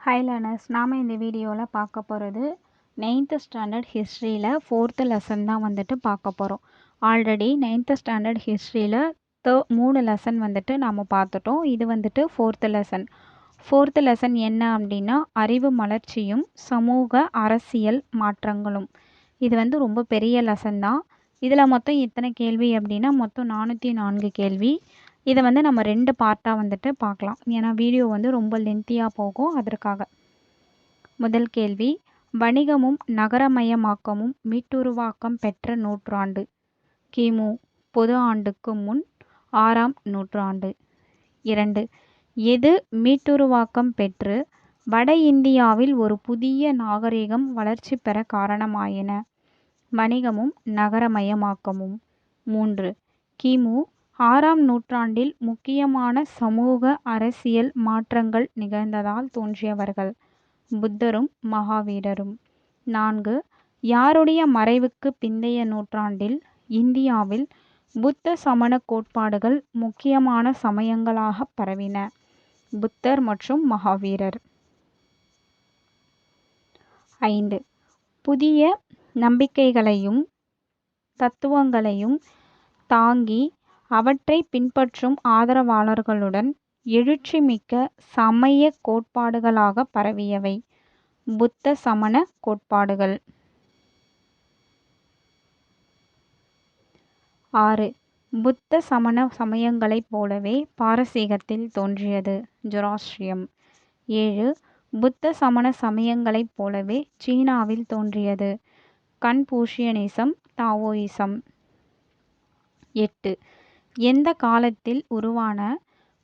Hi learners, நாம் இந்த வீடியோவில் பார்க்க போகிறது 9th ஸ்டாண்டர்ட் ஹிஸ்ட்ரியில் 4th லெசன் தான் வந்துட்டு பார்க்க போகிறோம். ஆல்ரெடி 9th ஸ்டாண்டர்ட் ஹிஸ்ட்ரியில் 3 லெசன் வந்துட்டு நாம் பார்த்துட்டோம். இது வந்துட்டு 4th லெசன். 4th லெசன் என்ன அப்படின்னா அறிவு மலர்ச்சியும் சமூக அரசியல் மாற்றங்களும். இது வந்து ரொம்ப பெரிய லெசன் தான். இதில் மொத்தம் எத்தனை கேள்வி அப்படின்னா மொத்தம் 404 கேள்வி. இதை வந்து நம்ம 2 பார்ட்டாக வந்துட்டு பார்க்கலாம். ஏன்னா வீடியோ வந்து ரொம்ப லென்த்தியாக போகும், அதற்காக. முதல் கேள்வி, வணிகமும் நகரமயமாக்கமும் மீட்டுருவாக்கம் பெற்ற நூற்றாண்டு. கிமு பொது ஆண்டுக்கு முன் 6ஆம் நூற்றாண்டு. 2. எது மீட்டுருவாக்கம் பெற்று வட இந்தியாவில் ஒரு புதிய நாகரிகம் வளர்ச்சி பெற காரணமாயின? வணிகமும் நகரமயமாக்கமும். 3. கிமு 6ஆம் நூற்றாண்டில் முக்கியமான சமூக அரசியல் மாற்றங்கள் நிகழ்ந்ததால் தோன்றியவர்கள். புத்தரும் மகாவீரரும். 4. யாருடைய மறைவுக்கு பிந்தைய நூற்றாண்டில் இந்தியாவில் புத்த சமண கோட்பாடுகள் முக்கியமான சமயங்களாக பரவின? புத்தர் மற்றும் மகாவீரர். 5. புதிய நம்பிக்கைகளையும் தத்துவங்களையும் தாங்கி அவற்றை பின்பற்றும் ஆதரவாளர்களுடன் எழுச்சிமிக்க சமய கோட்பாடுகளாக பரவியவை. புத்த சமண கோட்பாடுகள். 6. புத்த சமண சமயங்களைப் போலவே பாரசீகத்தில் தோன்றியது. ஜொராஸ்ட்ரியம். 7. புத்த சமண சமயங்களைப் போலவே சீனாவில் தோன்றியது. கன்பூஷியனிசம், டாவோயிசம். 8. எந்த காலத்தில் உருவான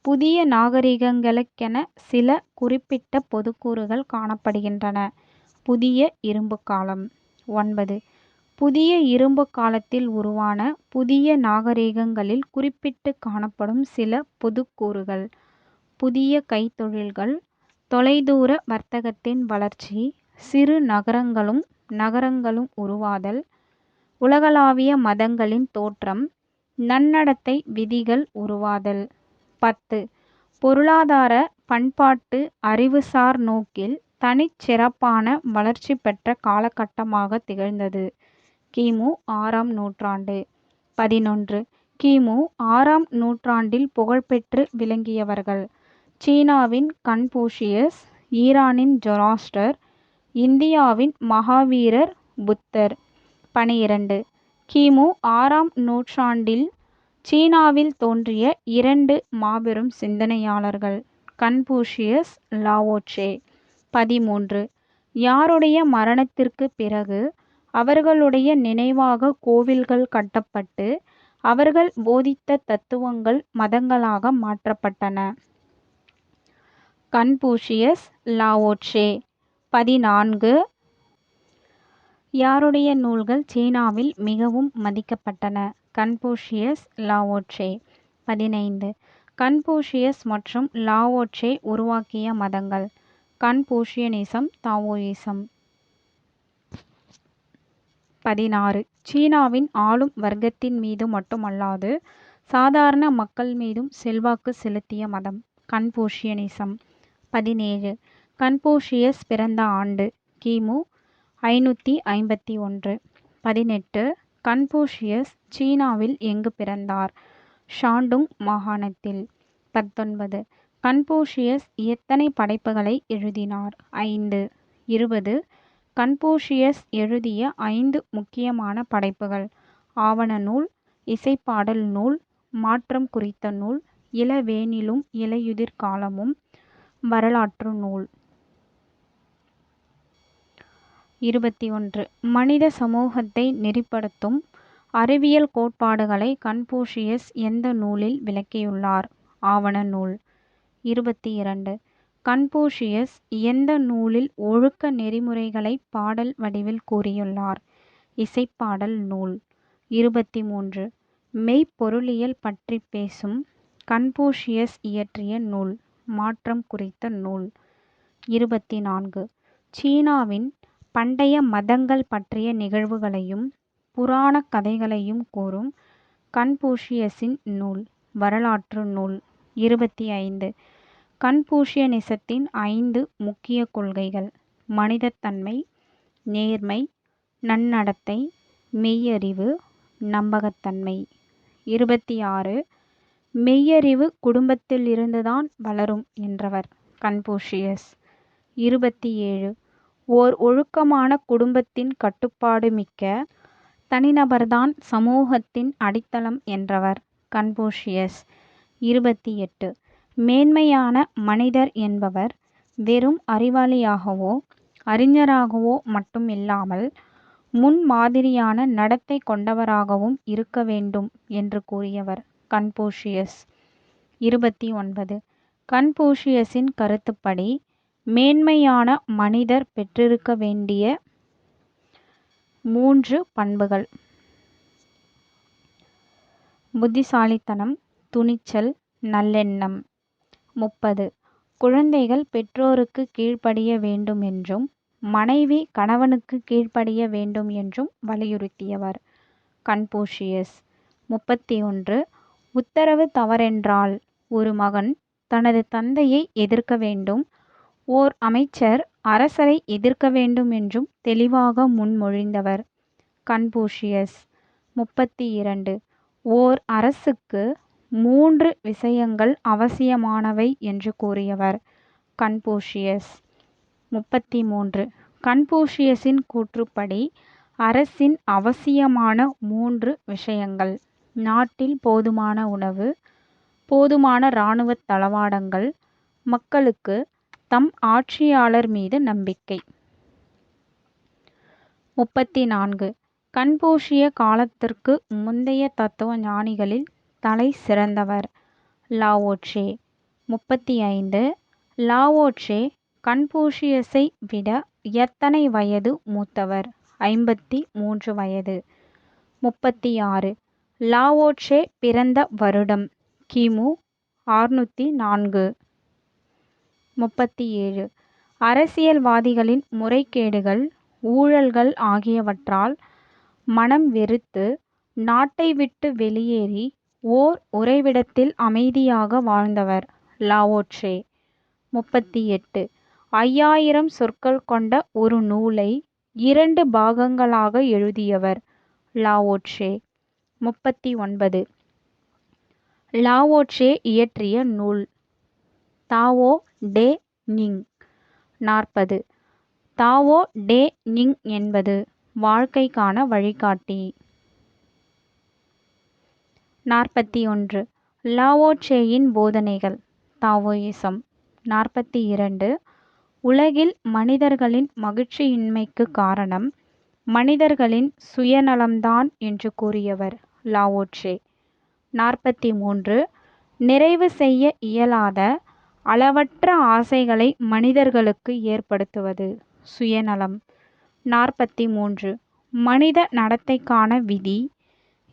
புதிய நாகரிகங்களுக்கென சில குறிப்பிட்ட பொதுக்கூறுகள் காணப்படுகின்றன? புதிய இரும்பு காலம். 9. புதிய இரும்பு காலத்தில் உருவான புதிய நாகரிகங்களில் குறிப்பிட்டு காணப்படும் சில பொதுக்கூறுகள். புதிய கைத்தொழில்கள், தொலைதூர வர்த்தகத்தின் வளர்ச்சி, சிறு நகரங்களும் உருவாதல், உலகளாவிய மதங்களின் தோற்றம், நன்னடத்தை விதிகள் உருவாதல். 10. பொருளாதார பண்பாட்டு அறிவுசார் நோக்கில் தனிச்சிறப்பான வளர்ச்சி பெற்ற காலகட்டமாக திகழ்ந்தது. கிமு 6ஆம் நூற்றாண்டு. 11. கிமு 6ஆம் நூற்றாண்டில் புகழ்பெற்று விளங்கியவர்கள். சீனாவின் கன்பூஷியஸ், ஈரானின் ஜொராஸ்டர், இந்தியாவின் மகாவீரர், புத்தர். 12. கிமு 6ஆம் நூற்றாண்டில் சீனாவில் தோன்றிய 2 மாபெரும் சிந்தனையாளர்கள், கன்பூஷியஸ், லாவோட்சே. 13. யாருடைய மரணத்திற்கு பிறகு அவர்களுடைய நினைவாக கோவில்கள் கட்டப்பட்டு அவர்கள் போதித்த தத்துவங்கள் மதங்களாக மாற்றப்பட்டன? கன்பூஷியஸ், லாவோட்சே. 14. யாருடைய நூல்கள் சீனாவில் மிகவும் மதிக்கப்பட்டன? கன்பூஷியஸ், லாவோட்சே. 15. கன்பூஷியஸ் மற்றும் லாவோட்சே உருவாக்கிய மதங்கள். கன்பூஷியனிசம், டாவோயிசம். 16. சீனாவின் ஆளும் வர்க்கத்தின் மீது மட்டுமல்லாது சாதாரண மக்கள் மீதும் செல்வாக்கு செலுத்திய மதம். கன்பூஷியனிசம். 17. கன்பூஷியஸ் பிறந்த ஆண்டு. கிமு 551. 18. கன்பூஷியஸ் சீனாவில் எங்கு பிறந்தார்? ஷாண்டுங் மாகாணத்தில். 19. கன்பூஷியஸ் எத்தனை படைப்புகளை எழுதினார்? 5. 20. கன்பூஷியஸ் எழுதிய 5 முக்கியமான படைப்புகள். ஆவண நூல், இசைப்பாடல் நூல், மாற்றம் குறித்த நூல், இளவேனிலும் இலையுதிர் காலமும், வரலாற்று நூல். 21. மனித சமூகத்தை நெறிப்படுத்தும் அறிவியல் கோட்பாடுகளை கன்பூஷியஸ் எந்த நூலில் விளக்கியுள்ளார்? ஆவண நூல். 22. கன்பூஷியஸ் எந்த நூலில் ஒழுக்க நெறிமுறைகளை பாடல் வடிவில் கூறியுள்ளார்? இசைப்பாடல் நூல். 23. மெய்ப்பொருளியல் பற்றி பேசும் கன்பூஷியஸ் இயற்றிய நூல். மாற்றம் குறித்த நூல். 24. சீனாவின் பண்டைய மதங்கள் பற்றிய நிகழ்வுகளையும் புராண கதைகளையும் கூறும் கன்பூஷியஸின் நூல். வரலாற்று நூல். 25. கன்பூஷியனிசத்தின் 5 முக்கிய கொள்கைகள்: மனிதத்தன்மை, நேர்மை, நன்னடத்தை, மெய்யறிவு, நம்பகத்தன்மை. 26. மெய்யறிவு குடும்பத்திலிருந்துதான் வளரும் என்றவர் கன்பூஷியஸ். 27. ஓர் ஒழுக்கமான குடும்பத்தின் கட்டுப்பாடு மிக்க தனிநபர்தான் சமூகத்தின் அடித்தளம் என்றவர் கன்பூஷியஸ். 28. மேன்மையான மனிதர் என்பவர் வெறும் அறிவாளியாகவோ அறிஞராகவோ மட்டும் இல்லாமல் முன்மாதிரியான நடத்தை கொண்டவராகவும் இருக்க வேண்டும் என்று கூறியவர் கன்பூஷியஸ். 29. கன்பூஷியஸின் கருத்துப்படி மேன்மையான மனிதர் பெற்றிருக்க வேண்டிய 3 பண்புகள்: புத்திசாலித்தனம், துணிச்சல், நல்லெண்ணம். 30. குழந்தைகள் பெற்றோருக்கு கீழ்ப்படிய வேண்டும் என்றும் மனைவி கணவனுக்கு கீழ்ப்படிய வேண்டும் என்றும் வலியுறுத்தியவர் கன்பூஷியஸ். 31. உத்தரவு தவறென்றால் ஒரு மகன் தனது தந்தையை எதிர்க்க வேண்டும், ஓர் அமைச்சர் அரசரை எதிர்க்க வேண்டும் என்றும் தெளிவாக முன்மொழிந்தவர் கன்பூஷியஸ். 32. ஓர் அரசுக்கு 3 விஷயங்கள் அவசியமானவை என்று கூறியவர் கன்பூஷியஸ். 33. கன்பூஷியஸின் கூற்றுப்படி அரசின் அவசியமான 3 விஷயங்கள்: நாட்டில் போதுமான உணவு, போதுமான இராணுவ தளவாடங்கள், மக்களுக்கு தம் ஆட்சியாளர் மீது நம்பிக்கை. 34. கன்பூஷிய காலத்திற்கு முந்தைய தத்துவ ஞானிகளில் தலை சிறந்தவர் லாவோட்சே. 35. லாவோட்சே கன்பூஷியஸை விட எத்தனை வயது மூத்தவர்? 53 வயது. 36. லாவோட்சே பிறந்த வருடம் கிமு 604. 37. அரசியல்வாதிகளின் முறைகேடுகள், ஊழல்கள் ஆகியவற்றால் மனம் வெறுத்து நாட்டை விட்டு வெளியேறி ஓர் உறைவிடத்தில் அமைதியாக வாழ்ந்தவர் லாவோட்சே. 38. 5000 சொற்கள் கொண்ட ஒரு நூலை 2 பாகங்களாக எழுதியவர் லாவோட்சே. 39. லாவோட்சே இயற்றிய நூல் தாவோ டே நிங். 40. தாவோ டே நிங் என்பது வாழ்க்கைக்கான வழிகாட்டி. 41. லாவோட்சேயின் போதனைகள் தாவோயிசம். 42. உலகில் மனிதர்களின் மகிழ்ச்சியின்மைக்கு காரணம் மனிதர்களின் சுயநலம்தான் என்று கூறியவர் லாவோட்சே. 43. நிறைவு செய்ய இயலாத அளவற்ற ஆசைகளை மனிதர்களுக்கு ஏற்படுத்துவது சுயநலம். 43. மனித நடத்தைக்கான விதி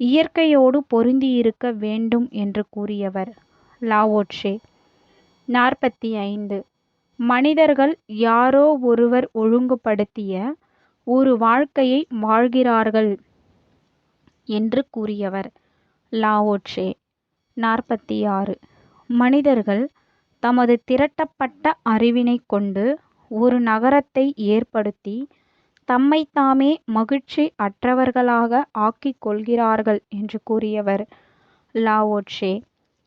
இயற்கையோடு பொருந்தியிருக்க வேண்டும் என்று கூறியவர் லாவோட்சே. 45. மனிதர்கள் யாரோ ஒருவர் ஒழுங்குபடுத்திய ஒரு வாழ்க்கையை வாழ்கிறார்கள் என்று கூறியவர் லாவோட்சே. 46. மனிதர்கள் தமது திரட்டப்பட்ட அறிவினை கொண்டு ஒரு நகரத்தை ஏற்படுத்தி தம்மைத்தாமே மகிழ்ச்சி அற்றவர்களாக ஆக்கிக் கொள்கிறார்கள் என்று கூறியவர் லாவோட்சே.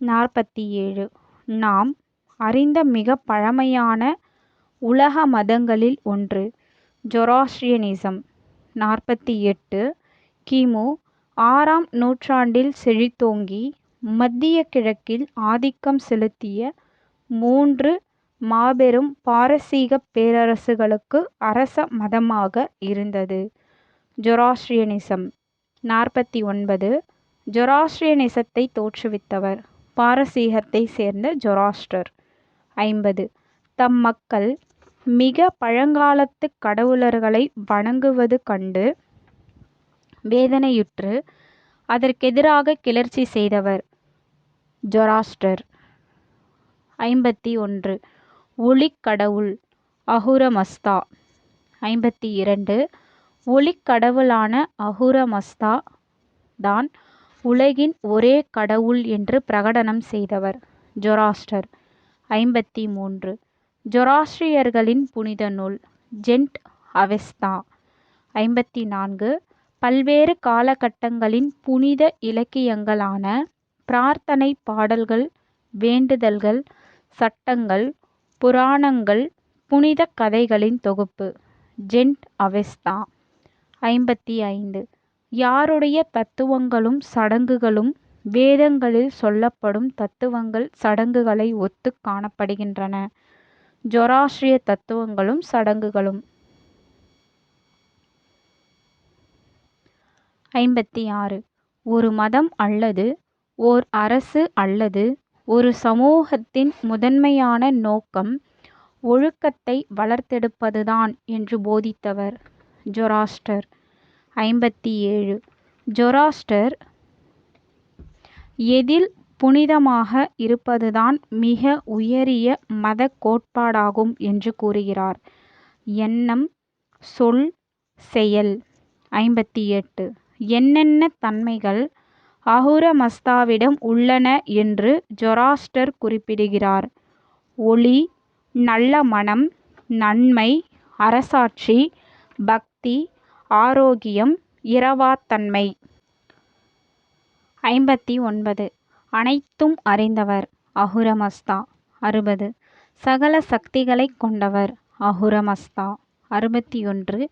47. நாம் அறிந்த மிக பழமையான உலக மதங்களில் ஒன்று ஜொராஸ்ட்ரியனிசம். 48. கிமு 6ஆம் நூற்றாண்டில் செழித்தோங்கி மத்திய கிழக்கில் ஆதிக்கம் செலுத்திய 3 மாபெரும் பாரசீக பேரரசுகளுக்கு அரச மதமாக இருந்தது ஜொராஸ்ட்ரியனிசம். 49. ஜொராஸ்ட்ரியனிசத்தை தோற்றுவித்தவர் பாரசீகத்தை சேர்ந்த ஜொராஸ்டர். 50. தம் மக்கள் மிக பழங்காலத்து கடவுளர்களை வணங்குவது கண்டு வேதனையுற்று அதற்கெதிராக கிளர்ச்சி செய்தவர் ஜொராஸ்டர். 51. ஒளிக்கடவுள் அஹுரமஸ்தா. 52. ஒளிக்கடவுளான அஹுரமஸ்தா தான் உலகின் ஒரே கடவுள் என்று பிரகடனம் செய்தவர் ஜொராஸ்டர். 53. ஜொராஸ்ட்ரியர்களின் புனித நூல் ஜெண்ட் அவெஸ்தா. 54. பல்வேறு காலகட்டங்களின் புனித இலக்கியங்களான பிரார்த்தனை பாடல்கள், வேண்டுதல்கள், சட்டங்கள், புராணங்கள், புனித கதைகளின் தொகுப்பு ஜெண்ட் அவெஸ்தா. 55. யாருடைய தத்துவங்களும் சடங்குகளும் வேதங்களில் சொல்லப்படும் தத்துவங்கள் சடங்குகளை ஒத்து காணப்படுகின்றன. ஜொராஸ்ட்ரிய தத்துவங்களும் சடங்குகளும். 56. ஒரு மதம் அல்லது ஓர் அரசு அல்லது ஒரு சமூகத்தின் முதன்மையான நோக்கம் ஒழுக்கத்தை வளர்த்தெடுப்பதுதான் என்று போதித்தவர் ஜொராஸ்டர். 57. ஜொராஸ்டர் எதில் புனிதமாக இருப்பதுதான் மிக உயரிய மத கோட்பாடாகும் என்று கூறுகிறார். எண்ணம், சொல், செயல். 58. என்னென்ன தன்மைகள் அஹுர மஸ்தாவிடம் உள்ளன என்று ஜொராஸ்டர் குறிப்பிடுகிறார். ஒளி, நல்ல மனம், நன்மை, அரசாட்சி, பக்தி, ஆரோக்கியம், இரவாத்தன்மை. 59. அனைத்தும் அறிந்தவர் அஹுர மஸ்தா. 60. சகல சக்திகளை கொண்டவர் அஹுர மஸ்தா. 61.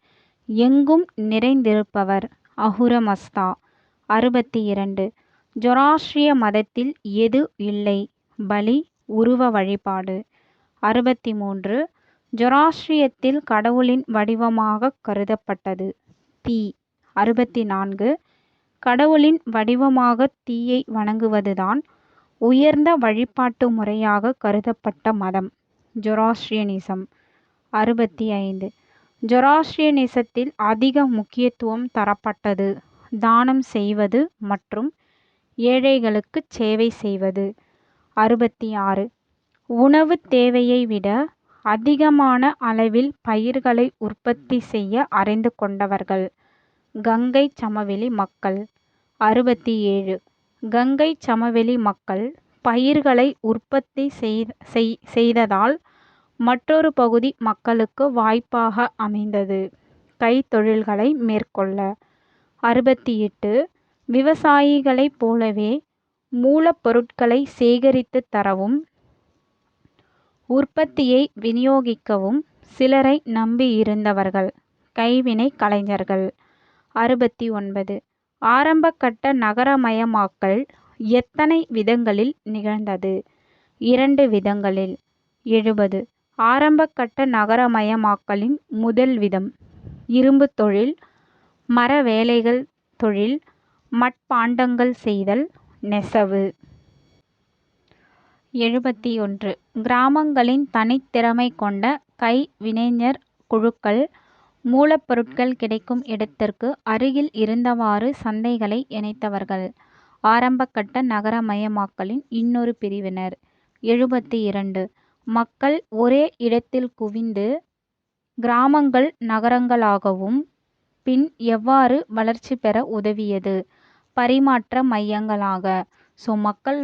எங்கும் நிறைந்திருப்பவர் அஹுர மஸ்தா. 62. ஜொராஸ்ட்ரிய மதத்தில் எது இல்லை? பலி, உருவ வழிபாடு. 63. ஜொராஸ்ட்ரியத்தில் கடவுளின் வடிவமாக கருதப்பட்டது தீ. 64. கடவுளின் வடிவமாக தீயை வணங்குவதுதான் உயர்ந்த வழிபாட்டு முறையாக கருதப்பட்ட மதம் ஜொராஸ்ட்ரியனிசம். 65. ஜொராஸ்ட்ரியனிசத்தில் அதிக முக்கியத்துவம் தரப்பட்டது தானம் செய்வது மற்றும் ஏழைகளுக்கு சேவை செய்வது. 66. உணவு தேவையை விட அதிகமான அளவில் பயிர்களை உற்பத்தி செய்ய அறிந்து கொண்டவர்கள் கங்கை சமவெளி மக்கள். 67. கங்கை சமவெளி மக்கள் பயிர்களை உற்பத்தி செய்ததால் மற்றொரு பகுதி மக்களுக்கு வாய்ப்பாக அமைந்தது கைத்தொழில்களை மேற்கொள்ள. 68. விவசாயிகளைப் போலவே மூலப்பொருட்களை சேகரித்து தரவும் உற்பத்தியை விநியோகிக்கவும் சிலரை நம்பியிருந்தவர்கள் கைவினை கலைஞர்கள். 69. ஆரம்பகட்ட நகரமயமாக்கல் எத்தனை விதங்களில் நிகழ்ந்தது? 2 விதங்களில். 70. ஆரம்பகட்ட நகரமயமாக்கலின் முதல் விதம் இரும்பு தொழில், மர வேலைகள் தொழில், மட்பாண்டங்கள் செய்தல், நெசவு. 71. கிராமங்களின் தனித்திறமை கொண்ட கைவினைஞர் குழுக்கள் மூலப்பொருட்கள் கிடைக்கும் இடத்திற்கு அருகில் இருந்தவாறு சந்தைகளை இணைத்தவர்கள் ஆரம்பகட்ட நகரமயமாக்கலின் இன்னொரு பிரிவினர். 72. மக்கள் ஒரே இடத்தில் குவிந்து கிராமங்கள் நகரங்களாகவும் பின் எவ்வாறு வளர்ச்சி பெற உதவியது? பரிமாற்ற மையங்களாக. ஸோ மக்கள்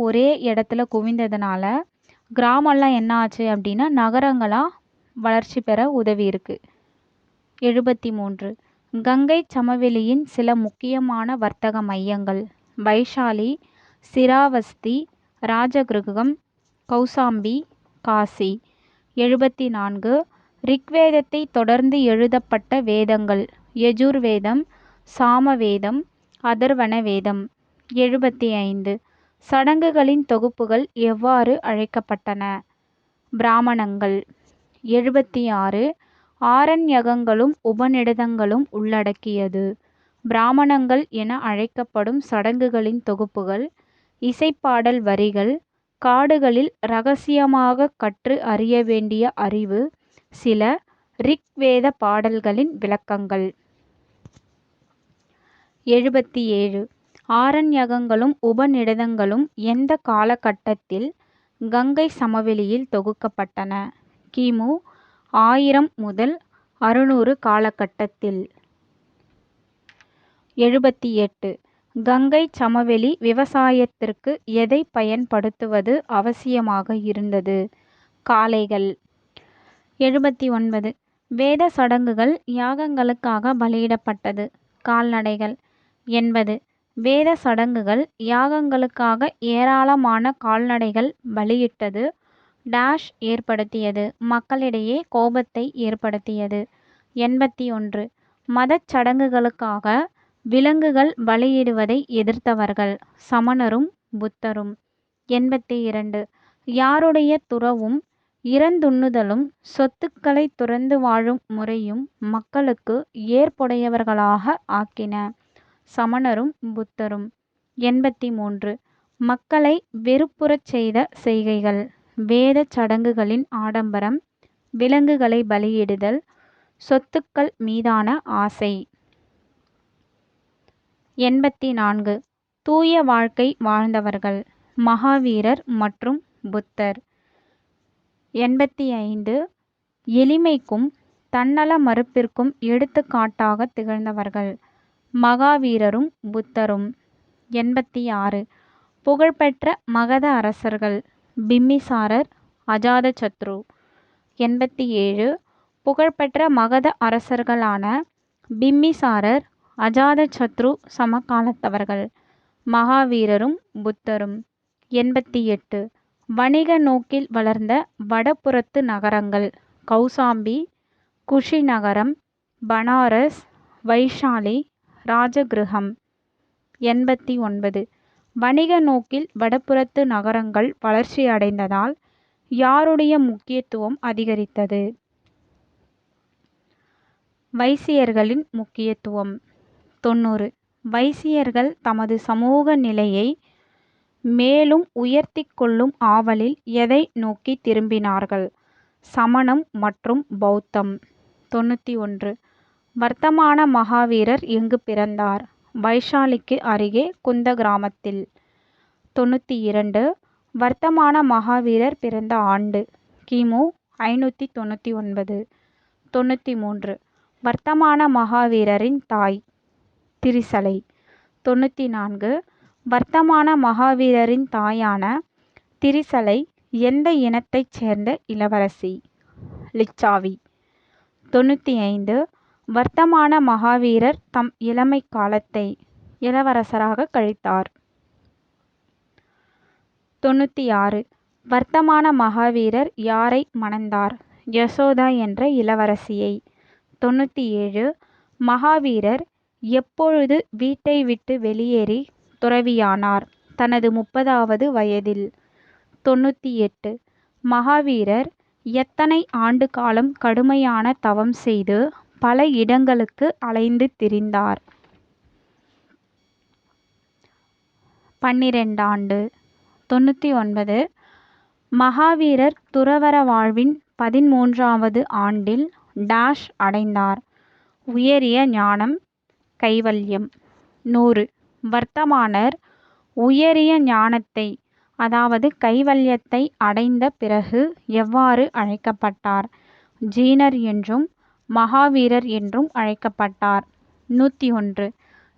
ஒரே இடத்துல குவிந்ததுனால கிராமம்லாம் என்ன ஆச்சு அப்படின்னா நகரங்களாக வளர்ச்சி பெற உதவி இருக்கு. 73. கங்கை சமவெளியின் சில முக்கியமான வர்த்தக மையங்கள் வைஷாலி, சிராவஸ்தி, ராஜகிருகம், கௌசாம்பி, காசி. 74. ரிக்வேதத்தை தொடர்ந்து எழுதப்பட்ட வேதங்கள் யஜுர்வேதம், சாமவேதம், அதர்வண வேதம். 75. சடங்குகளின் தொகுப்புகள் எவ்வாறு அழைக்கப்பட்டன? பிராமணங்கள். 76. ஆரண்யகங்களும் உபநிடதங்களும் உள்ளடக்கியது. பிராமணங்கள் என அழைக்கப்படும் சடங்குகளின் தொகுப்புகள் இசைப்பாடல் வரிகள், காடுகளில் இரகசியமாக கற்று அறிய வேண்டிய அறிவு, சில ரிக்வேத பாடல்களின் விளக்கங்கள். 77. ஆரண்யகங்களும் உபநிடதங்களும் எந்த காலகட்டத்தில் கங்கை சமவெளியில் தொகுக்கப்பட்டன? கிமு 1000 முதல் 600 காலகட்டத்தில். 78. கங்கை சமவெளி விவசாயத்திற்கு எதை பயன்படுத்துவது அவசியமாக இருந்தது? காளைகள். 79. வேத சடங்குகள் யாகங்களுக்காக பலியிடப்பட்டது. கால்நடைகள். 80. வேத சடங்குகள் யாகங்களுக்காக ஏராளமான கால்நடைகள் பலியிட்டது டேஷ் ஏற்படுத்தியது மக்களிடையே கோபத்தை ஏற்படுத்தியது. 81. மதச் சடங்குகளுக்காக விலங்குகள் பலியிடுவதை எதிர்த்தவர்கள் சமணரும் புத்தரும். 82. யாருடைய துறவும் இறந்துண்ணுதலும் சொத்துக்களை துறந்து வாழும் முறையும் மக்களுக்கு ஏற்புடையவர்களாக ஆக்கின சமணரும் புத்தரும். 83. மக்களை வெறுப்புறச் செய்த செய்கைகள் வேதச் சடங்குகளின் ஆடம்பரம் விலங்குகளை பலியிடுதல் சொத்துக்கள் மீதான ஆசை. 84. தூய வாழ்க்கை வாழ்ந்தவர்கள் மகாவீரர் மற்றும் புத்தர். 85. எளிமைக்கும் தன்னல மறுப்பிற்கும் எடுத்துக்காட்டாக திகழ்ந்தவர்கள் மகாவீரரும் புத்தரும். 86. புகழ்பெற்ற மகத அரசர்கள் பிம்பிசாரர் அஜாதசத்ரு. 87. புகழ்பெற்ற மகத அரசர்களான பிம்பிசாரர் அஜாதசத்ரு சமகாலத்தவர்கள் மகாவீரரும் புத்தரும். 88. வணிக நோக்கில் வளர்ந்த வடபுறத்து நகரங்கள் கௌசாம்பி குஷிநகரம் பனாரஸ் வைஷாலி ராஜகிருஹம். 89. வணிக நோக்கில் வடபுறத்து நகரங்கள் வளர்ச்சியடைந்ததால் யாருடைய முக்கியத்துவம் அதிகரித்தது? வைசியர்களின் முக்கியத்துவம். 90. வைசியர்கள் தமது சமூக நிலையை மேலும் உயர்த்தி கொள்ளும் ஆவலில் எதை நோக்கி திரும்பினார்கள்? சமணம் மற்றும் பௌத்தம். 91. வர்த்தமான மகாவீரர் எங்கு பிறந்தார்? வைஷாலிக்கு அருகே குந்த கிராமத்தில். 92. வர்த்தமான மகாவீரர் பிறந்த ஆண்டு கிமு 599. 93. வர்த்தமான மகாவீரரின் தாய் திரிசலை. 94. வர்த்தமான மகாவீரரின் தாயான திரிசலை எந்த இனத்தைச் சேர்ந்த இளவரசி? லிச்சாவி. 95. வர்த்தமான மகாவீரர் தம் இளமை காலத்தை இளவரசராக கழித்தார். 96. வர்த்தமான மகாவீரர் யாரை மணந்தார்? யசோதா என்ற இளவரசியை. 97. மகாவீரர் எப்பொழுது வீட்டை விட்டு வெளியேறி துறவியானார்? தனது 30வது வயதில். 98. மகாவீரர் எத்தனை ஆண்டு காலம் கடுமையான தவம் செய்து பல இடங்களுக்கு அலைந்து திரிந்தார்? 12 ஆண்டு. 99. மகாவீரர் துறவற வாழ்வின் 13வது ஆண்டில் டேஷ் அடைந்தார்? உயரிய ஞானம் கைவல்யம். 100. வர்த்தமானர் உயரிய ஞானத்தை அதாவது கைவல்யத்தை அடைந்த பிறகு எவ்வாறு அழைக்கப்பட்டார்? ஜீனர் என்றும் மகாவீரர் என்றும் அழைக்கப்பட்டார். 101.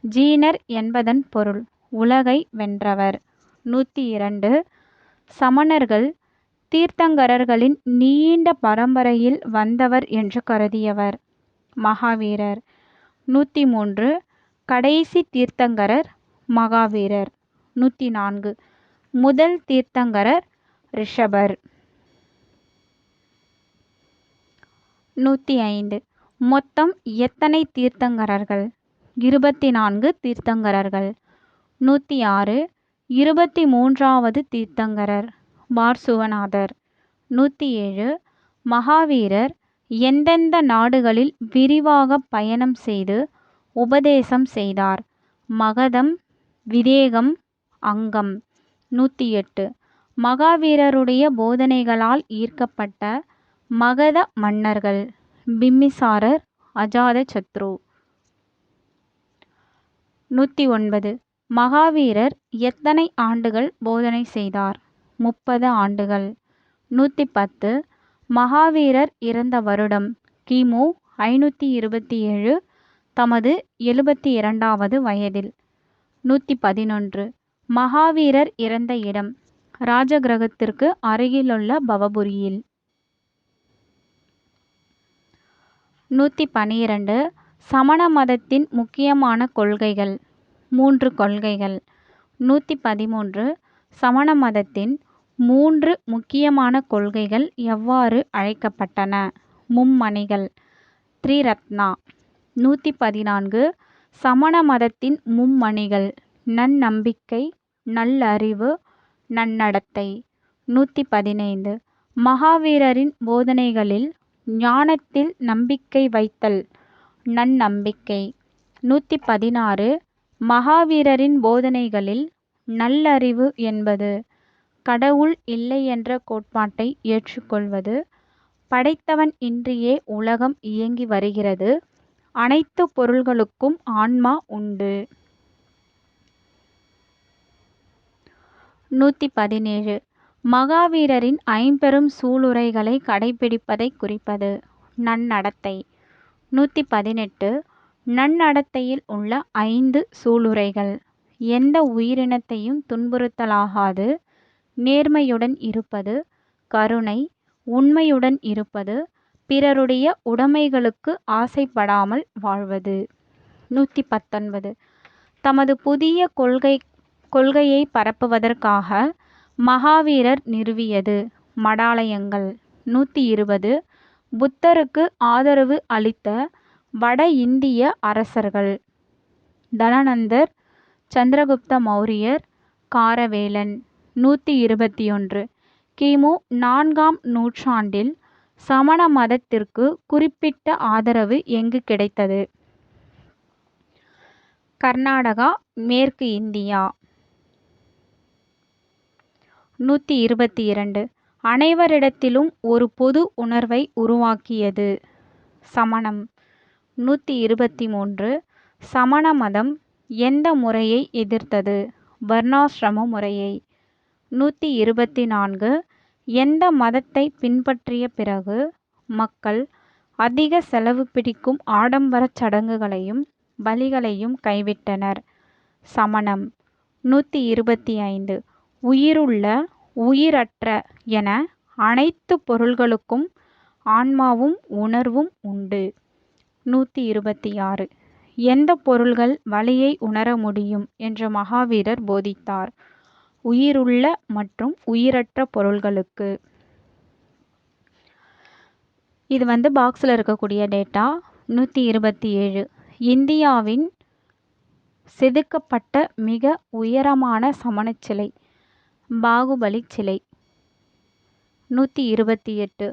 ஜீனர் என்பதன் பொருள் உலகை வென்றவர். 102. சமணர்கள் தீர்த்தங்கரர்களின் நீண்ட பரம்பரையில் வந்தவர் என்று கருதியவர் மகாவீரர். 103. கடைசி தீர்த்தங்கரர் மகாவீரர். 104. முதல் தீர்த்தங்கரர் ரிஷபர். 105. மொத்தம் எத்தனை தீர்த்தங்கரர்கள்? 24 தீர்த்தங்கரர்கள். 106. 23வது தீர்த்தங்கரர் பார்சுவநாதர். 107. மகாவீரர் எந்தெந்த நாடுகளில் விரிவாக பயணம் செய்து உபதேசம் செய்தார்? மகதம் விதேகம் அங்கம். 108. மகாவீரருடைய போதனைகளால் ஈர்க்கப்பட்ட மகத மன்னர்கள் பிம்பிசாரர் அஜாதசத்ரு. 109. மகாவீரர் எத்தனை ஆண்டுகள் போதனை செய்தார்? 30 ஆண்டுகள். 110. மகாவீரர் இறந்த வருடம் கிமு 527 தமது 72வது வயதில். 111 மகாவீரர் இறந்த இடம் ராஜகிரகத்திற்கு அருகிலுள்ள பவபுரியில். 112 சமண மதத்தின் முக்கியமான கொள்கைகள் 3 கொள்கைகள். 113 சமண மதத்தின் 3 முக்கியமான கொள்கைகள் எவ்வாறு அழைக்கப்பட்டன? மும்மணிகள் த்ரிரத்னா. 114 சமண மதத்தின் மும்மணிகள் நன்னம்பிக்கை, நல்லறிவு, நன்னடத்தை. 115 மகாவீரரின் போதனைகளில் ஞானத்தில் நம்பிக்கை வைத்தல், நன்னம்பிக்கை. 116 மகாவீரரின் போதனைகளில் நல்லறிவு என்பது கடவுள் இல்லை என்ற கோட்பாட்டை ஏற்றுக்கொள்வது, படைத்தவன் இன்றியே உலகம் இயங்கி வருகிறது, அனைத்து பொருள்களுக்கும் ஆன்மா உண்டு. 117 மகாவீரரின் ஐம்பெரும் சூளுரைகளை கடைபிடிப்பதை குறிப்பது, நன்னடத்தை. 118 நன்னடத்தையில் உள்ள 5 சூளுரைகள் எந்த உயிரினத்தையும் துன்புறுத்தலாகாது, நேர்மையுடன் இருப்பது, கருணை, உண்மையுடன் இருப்பது, பிறருடைய உடைமைகளுக்கு ஆசைப்படாமல் வாழ்வது. 119 தமது புதிய கொள்கையை பரப்புவதற்காக மகாவீரர் நிறுவியது மடாலயங்கள். 120 புத்தருக்கு ஆதரவு அளித்த வட இந்திய அரசர்கள் தனநந்தர், சந்திரகுப்த மௌரியர், காரவேலன். 121 கிமு 4ஆம் நூற்றாண்டில் சமண மதத்திற்கு குறிப்பிட்ட ஆதரவு எங்கு கிடைத்தது? கர்நாடகா, மேற்கு இந்தியா. 122 அனைவரிடத்திலும் ஒரு பொது உணர்வை உருவாக்கியது, சமணம். 123 சமண மதம் எந்த முறையை எதிர்த்தது? வர்ணாசிரம முறையை. 124 எந்த மதத்தை பின்பற்றிய பிறகு மக்கள் அதிக செலவு பிடிக்கும் ஆடம்பரச் சடங்குகளையும் பலிகளையும் கைவிட்டனர்? சமணம். 125 உயிருள்ள, உயிரற்ற என அனைத்து பொருள்களுக்கும் ஆன்மாவும் உணர்வும் உண்டு. 126 எந்த பொருள்கள் வலியை உணர முடியும் என்று மகாவீரர் போதித்தார்? உயிருள்ள மற்றும் உயிரற்ற பொருள்களுக்கு. இது பாக்ஸில் இருக்கக்கூடிய டேட்டா. 127 இந்தியாவின் செதுக்கப்பட்ட மிக உயரமான சமணச் சிலை பாகுபலி சிலை. 128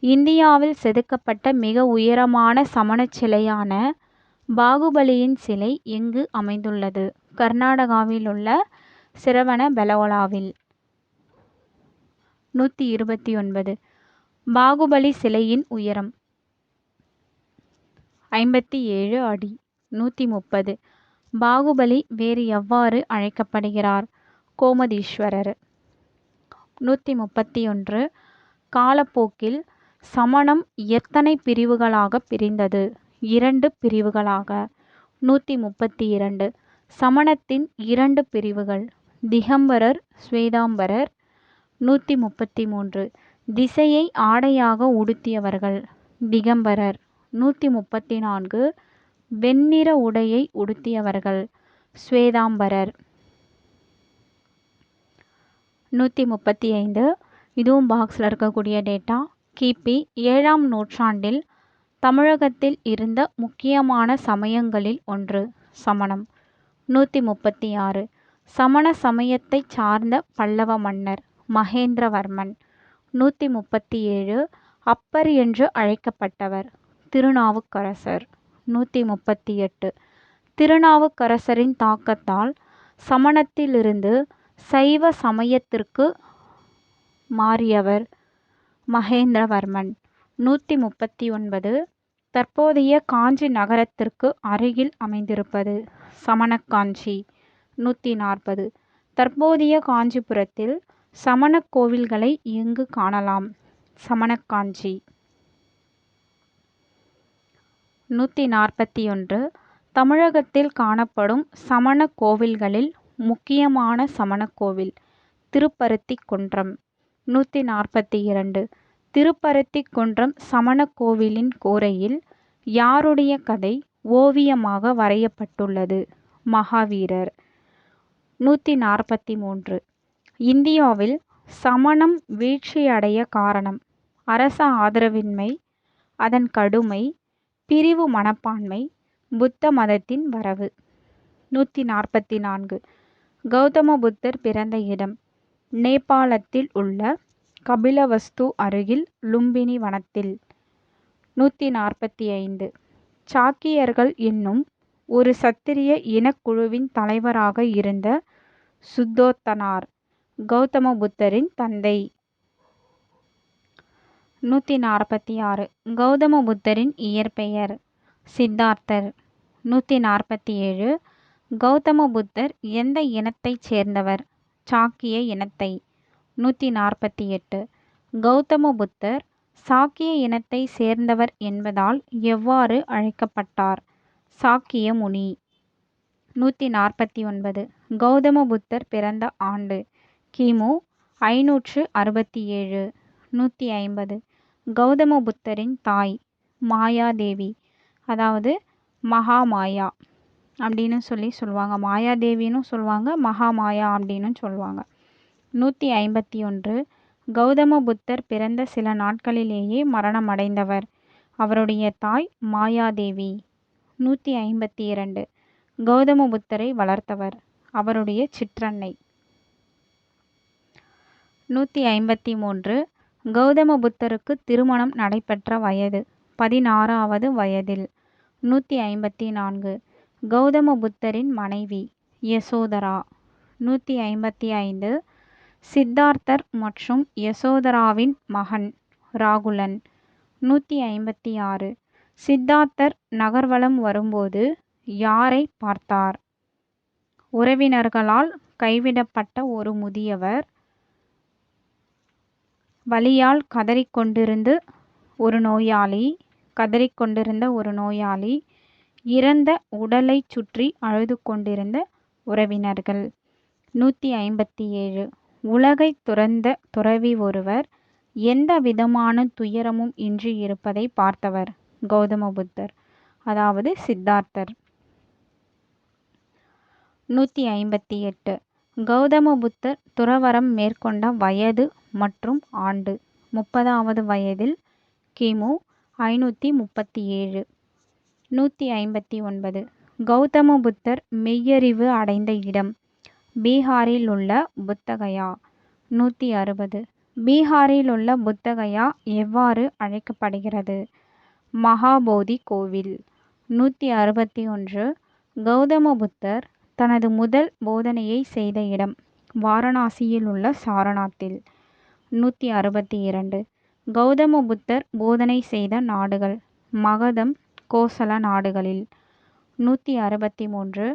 இந்தியாவில் செதுக்கப்பட்ட மிக உயரமான சமணச் சிலையான பாகுபலியின் சிலை எங்கு அமைந்துள்ளது? கர்நாடகாவில் உள்ள சிரவணபெலகோலாவில். 129 பாகுபலி சிலையின் உயரம் 57 அடி. 130 பாகுபலி வேறு எவ்வாறு அழைக்கப்படுகிறார்? கோமதீஸ்வரர். 131 காலப்போக்கில் சமணம் எத்தனை பிரிவுகளாக பிரிந்தது? 2 பிரிவுகளாக. 132 சமணத்தின் 2 பிரிவுகள் திகம்பரர், ஸ்வேதாம்பரர். 133 திசையை ஆடையாக உடுத்தியவர்கள் திகம்பரர். 134 வெண்ணிற உடையை உடுத்தியவர்கள் ஸ்வேதாம்பரர். 135 இதுவும் பாக்ஸில் இருக்கக்கூடிய டேட்டா. கிபி 7ஆம் நூற்றாண்டில் தமிழகத்தில் இருந்த முக்கியமான சமயங்களில் ஒன்று சமணம். 136 சமண சமயத்தை சார்ந்த பல்லவ மன்னர் மகேந்திரவர்மன். 137 அப்பர் என்று அழைக்கப்பட்டவர் திருநாவுக்கரசர். 138 திருநாவுக்கரசரின் தாக்கத்தால் சமணத்திலிருந்து சைவ சமயத்திற்கு மாறியவர் மகேந்திரவர்மன். 139 தற்போதைய காஞ்சி நகரத்திற்கு அருகில் அமைந்திருப்பது சமணக்காஞ்சி. 140 தற்போதைய காஞ்சிபுரத்தில் சமணக் கோவில்களை எங்கு காணலாம்? சமணக்காஞ்சி. 141 தமிழகத்தில் காணப்படும் சமண கோவில்களில் முக்கியமான சமணக் கோவில் திருப்பருத்திக்குன்றம். 142. திருப்பருத்திக்குன்றம் சமணக் கோவிலின் கூரையில் யாருடைய கதை ஓவியமாக வரையப்பட்டுள்ளது? மகாவீரர். 143. இந்தியாவில் சமணம் வீழ்ச்சியடைய காரணம் அரச ஆதரவின்மை, அதன் கடுமை, பிரிவு மனப்பான்மை, புத்த மதத்தின் வரவு. 144. கௌதம புத்தர் பிறந்த இடம் நேபாளத்தில் உள்ள கபிலவஸ்து அருகில் லும்பினி வனத்தில். 145. சாக்கியர்கள் என்னும் ஒரு சத்திரிய இனக்குழுவின் தலைவராக இருந்த சுத்தோத்தனார் கௌதம புத்தரின் தந்தை. 146. கௌதம புத்தரின் இயற்பெயர் சித்தார்த்தர். 147. கௌதம புத்தர் எந்த இனத்தைச் சேர்ந்தவர்? சாக்கிய இனத்தை. 148. கௌதம புத்தர் சாக்கிய இனத்தை சேர்ந்தவர் என்பதால் எவ்வாறு அழைக்கப்பட்டார்? சாக்கிய முனி. 149. கௌதம புத்தர் பிறந்த ஆண்டு கிமு 567. 150. கௌதம புத்தரின் தாய் மாயாதேவி, அதாவது மகாமாயா அப்படின்னு சொல்லுவாங்க. மாயாதேவின்னு சொல்லுவாங்க, மகாமாயா அப்படின்னு சொல்லுவாங்க. 151. கௌதம புத்தர் பிறந்த சில நாட்களிலேயே மரணமடைந்தவர். அவருடைய தாய் மாயாதேவி. 152. கௌதம புத்தரை வளர்த்தவர் அவருடைய சிற்றன்னை. 153. கௌதம புத்தருக்கு திருமணம் நடைபெற்ற வயது 16வது வயதில். 154. கௌதம புத்தரின் மனைவி யசோதரா. 155. சித்தார்த்தர் மற்றும் யசோதராவின் மகன் ராகுலன். 156. சித்தார்த்தர் நகர்வலம் வரும்போது யாரை பார்த்தார்? உறவினர்களால் கைவிடப்பட்ட ஒரு முதியவர், வலியால் கதறிக்கொண்டிருந்த ஒரு நோயாளி, இறந்த உடலை சுற்றி அழுது கொண்டிருந்த உறவினர்கள். 157. உலகை துறந்த துறவி ஒருவர் எந்த விதமான துயரமும் இன்றி இருப்பதை பார்த்தவர்? கௌதம புத்தர், அதாவது சித்தார்த்தர். 158. கௌதம புத்தர் துறவறம் மேற்கொண்ட வயது மற்றும் ஆண்டு 30வது வயதில் கிமு 537. 159. கௌதம புத்தர் மெய்யறிவு அடைந்த இடம் பீகாரில் உள்ள புத்தகயா. 160. பீகாரில் உள்ள புத்தகயா எவ்வாறு அழைக்கப்படுகிறது? மகாபோதி கோவில். 161. கௌதம புத்தர் தனது முதல் போதனையை செய்த இடம் வாரணாசியில் உள்ள சாரநாத்தில். 162. கௌதம புத்தர் போதனை செய்த நாடுகள் மகதம், கோசல நாடுகளில். 163.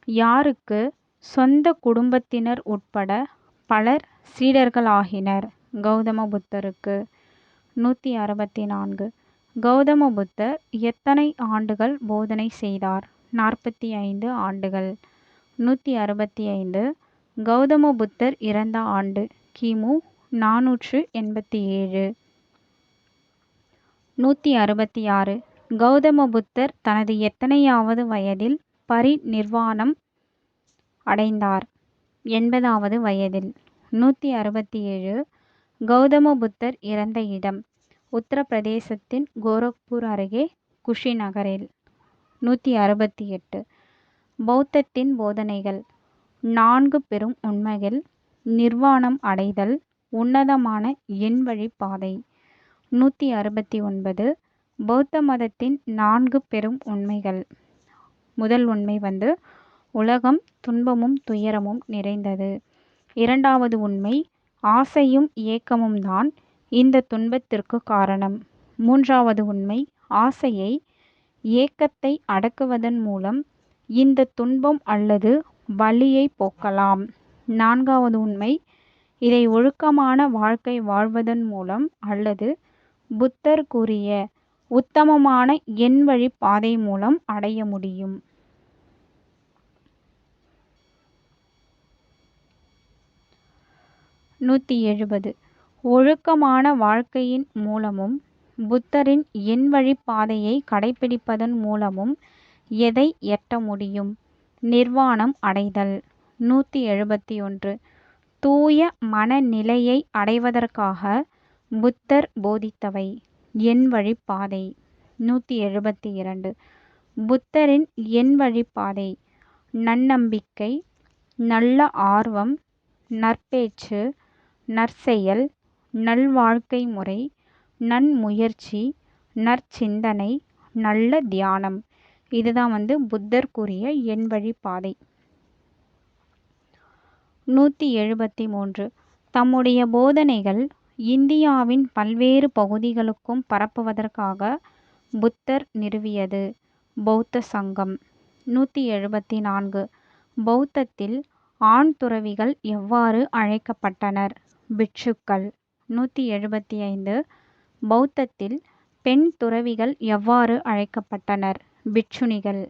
யாருக்கு சொந்த குடும்பத்தினர் உட்பட பலர் சீடர்களாகினர்? கௌதம புத்தருக்கு. 164. கௌதம புத்தர் எத்தனை ஆண்டுகள் போதனை செய்தார்? 45 ஆண்டுகள். 165. கௌதம புத்தர் இறந்த ஆண்டு கிமு 487. 166. கௌதம புத்தர் தனது எத்தனையாவது வயதில் பரிநிர்வாணம் அடைந்தார்? 80வது வயதில். 167. கௌதம புத்தர் இறந்த இடம் உத்தரப்பிரதேசத்தின் கோரக்பூர் அருகே குஷிநகரில். 168. பௌத்தத்தின் போதனைகள் 4 பெரும் உண்மைகள், நிர்வாணம் அடைதல், உன்னதமான எண்வழி பாதை. 169. பௌத்த மதத்தின் 4 பெரும் உண்மைகள். முதல் உண்மை உலகம் துன்பமும் துயரமும் நிறைந்தது. இரண்டாவது உண்மை, ஆசையும் ஏக்கமும் தான் இந்த துன்பத்திற்கு காரணம். மூன்றாவது உண்மை, ஆசையை ஏக்கத்தை அடக்குவதன் மூலம் இந்த துன்பம் அல்லது வலியை போக்கலாம். நான்காவது உண்மை, இதை ஒழுக்கமான வாழ்க்கை வாழ்வதன் மூலம் அல்லது புத்தர் கூறிய உத்தமமான எண்வழி பாதை மூலம் அடைய முடியும். 170. ஒழுக்கமான வாழ்க்கையின் மூலமும் புத்தரின் எண்வழி பாதையை கடைப்பிடிப்பதன் மூலமும் எதை எட்ட முடியும்? நிர்வாணம் அடைதல். 171. தூய மனநிலையை அடைவதற்காக புத்தர் போதித்தவை. எண்வழி பாதை. 172. புத்தரின் எண்வழி பாதை நன்னம்பிக்கை, நல்ல ஆர்வம், நற்பேச்சு, நற்செயல், நல்வாழ்க்கை முறை, நன்முயற்சி, நற்சிந்தனை, நல்ல தியானம். இதுதான் புத்தர் கூறிய எண்வழி பாதை. 173. தம்முடைய போதனைகள் இந்தியாவின் பல்வேறு பகுதிகளுக்கும் பரப்புவதற்காக புத்தர் நிறுவியது பௌத்த சங்கம். 174. பௌத்தத்தில் ஆண் துறவிகள் எவ்வாறு அழைக்கப்பட்டனர்? பிட்சுக்கள். 175. பௌத்தத்தில் பெண் துறவிகள் எவ்வாறு அழைக்கப்பட்டனர்? பிட்சுணிகள்.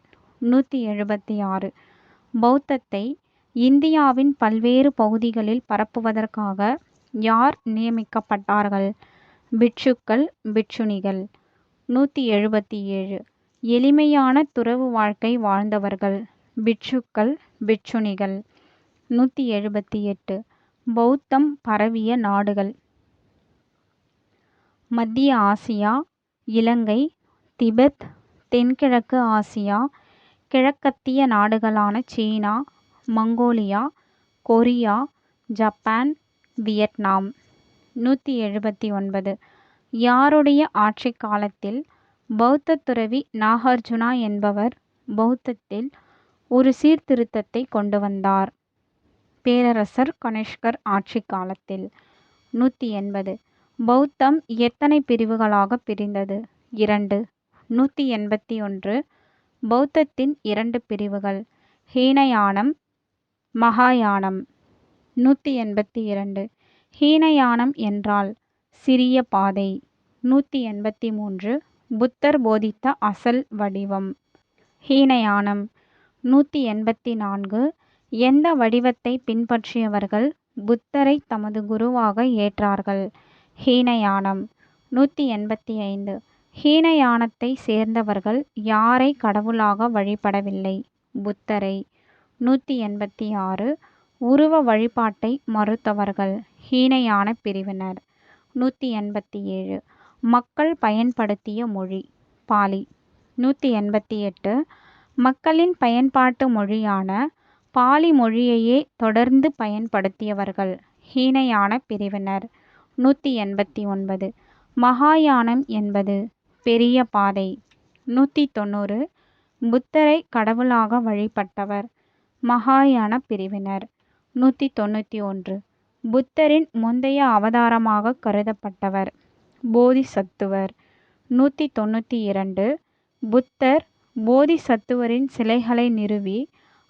176. பௌத்தத்தை இந்தியாவின் பல்வேறு பகுதிகளில் பரப்புவதற்காக யார் நியமிக்கப்பட்டார்கள்? பிட்சுக்கள், பிட்சுணிகள். 177. எளிமையான துறவு வாழ்க்கை வாழ்ந்தவர்கள். பிட்சுக்கள், பிட்சுணிகள். 178. பௌத்தம் பரவிய நாடுகள். மத்திய ஆசியா, இலங்கை, திபெத், தென்கிழக்கு ஆசியா, கிழக்கத்திய நாடுகளான சீனா, மங்கோலியா, கொரியா, ஜப்பான், வியட்நாம். 179. யாருடைய ஆட்சி காலத்தில் பௌத்த துறவி நாகார்ஜுனா என்பவர் பௌத்தத்தில் ஒரு சீர்திருத்தத்தை கொண்டு வந்தார்? பேரரசர் கனிஷ்கர் ஆட்சி காலத்தில். 180. பௌத்தம் எத்தனை பிரிவுகளாக பிரிந்தது? 2. 181. பௌத்தத்தின் 2 பிரிவுகள். ஹீனயானம், மகாயானம். 182. ஹீனயானம் என்றால் சிறிய பாதை. 183. புத்தர் போதித்த அசல் வடிவம். ஹீனயானம். 184. எந்த வடிவத்தை பின்பற்றியவர்கள் புத்தரை தமது குருவாக ஏற்றார்கள்? ஹீனயானம். 185. ஹீனயானத்தை சேர்ந்தவர்கள் யாரை கடவுளாக வழிபடவில்லை? புத்தரை. 186. உருவ வழிபாட்டை மறுத்தவர்கள் ஹீனயான பிரிவினர். 187. மக்கள் பயன்படுத்திய மொழி பாலி. 188. மக்களின் பயன்பாட்டு மொழியான பாலி மொழியையே தொடர்ந்து பயன்படுத்தியவர்கள் ஹீனயான பிரிவினர். 189. மகாயானம் என்பது பெரிய பாதை. 190. புத்தரை கடவுளாக வழிபட்டவர் மகாயான பிரிவினர். 191. புத்தரின் முந்தைய அவதாரமாக கருதப்பட்டவர் போதிசத்துவர். 192. புத்தர் போதிசத்துவரின் சிலைகளை நிறுவி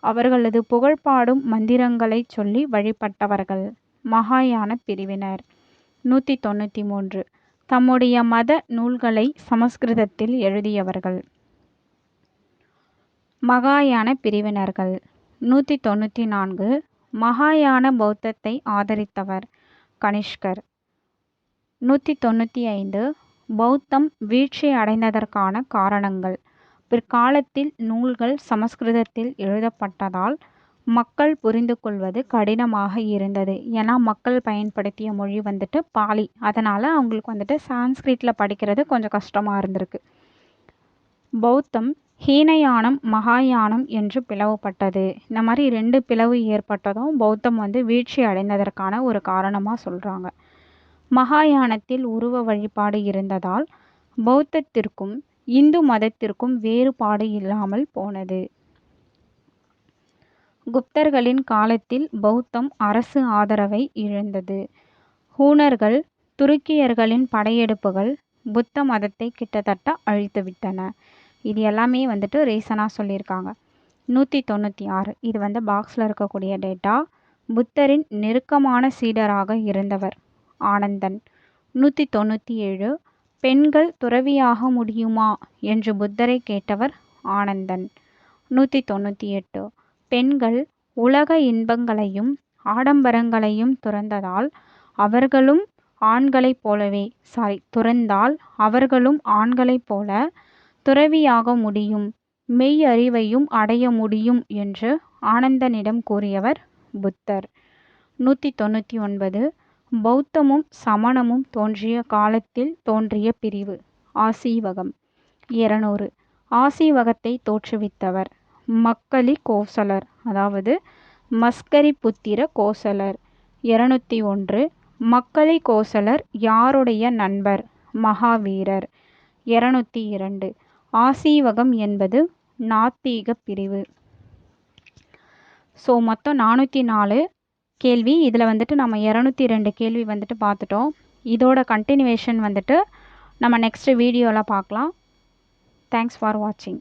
அவர்களது புகழ்பாடும் மந்திரங்களை சொல்லி வழிபட்டவர்கள் மகாயான பிரிவினர். 193. தம்முடைய மத நூல்களை சமஸ்கிருதத்தில் எழுதியவர்கள் மகாயான பிரிவினர்கள். 194. மகாயான பௌத்தத்தை ஆதரித்தவர் கனிஷ்கர். 195. பௌத்தம் வீழ்ச்சி அடைந்ததற்கான காரணங்கள். பிற்காலத்தில் நூல்கள் சமஸ்கிருதத்தில் எழுதப்பட்டதால் மக்கள் புரிந்து கொள்வது கடினமாக இருந்தது. ஏன்னா மக்கள் பயன்படுத்திய மொழி பாலி. அதனால் அவங்களுக்கு சான்ஸ்கிரிட்டில் படிக்கிறது கொஞ்சம் கஷ்டமாக இருந்திருக்கு. பௌத்தம் ஹீனயானம், மகாயானம் என்று பிளவுபட்டது. இந்த மாதிரி 2 பிளவு ஏற்பட்டதும் பௌத்தம் வீழ்ச்சி அடைந்ததற்கான ஒரு காரணமாக சொல்கிறாங்க. மகாயானத்தில் உருவ வழிபாடு இருந்ததால் பௌத்தத்திற்கும் இந்து மதத்திற்கும் வேறுபாடு இல்லாமல் போனது. குப்தர்களின் காலத்தில் பௌத்தம் அரசு ஆதரவை இழந்தது. ஹூணர்கள், துருக்கியர்களின் படையெடுப்புகள் புத்த மதத்தை கிட்டத்தட்ட அழித்துவிட்டன. இது எல்லாமே ரீசனாக சொல்லியிருக்காங்க. 196. இது பாக்ஸில் இருக்கக்கூடிய டேட்டா. புத்தரின் நெருக்கமான சீடராக இருந்தவர் ஆனந்தன். 197. பெண்கள் துறவியாக முடியுமா என்று புத்தரை கேட்டவர் ஆனந்தன். 198. பெண்கள் உலக இன்பங்களையும் ஆடம்பரங்களையும் துறந்தால் அவர்களும் ஆண்களைப் போல துறவியாக முடியும், மெய் அறிவையும் அடைய முடியும் என்று ஆனந்தனிடம் கூறியவர் புத்தர். 199. பௌத்தமும் சமணமும் தோன்றிய காலத்தில் தோன்றிய பிரிவு. ஆசீவகம். 200. ஆசீவகத்தை தோற்றுவித்தவர் மக்களி கோசலர், அதாவது மஸ்கரிபுத்திர கோசலர். 201. மக்களி கோசலர் யாருடைய நண்பர்? மகாவீரர். 202. ஆசீவகம் என்பது நாத்திக பிரிவு. ஸோ மொத்தம் 404 கேள்வி. இதில் வந்துட்டு நம்ம 202 கேள்வி வந்துட்டு பார்த்துட்டோம். இதோட கண்டினியூவேஷன் வந்துட்டு நம்ம நெக்ஸ்ட் வீடியோவில் பார்க்கலாம். தேங்க்ஸ் ஃபார் வாட்சிங்.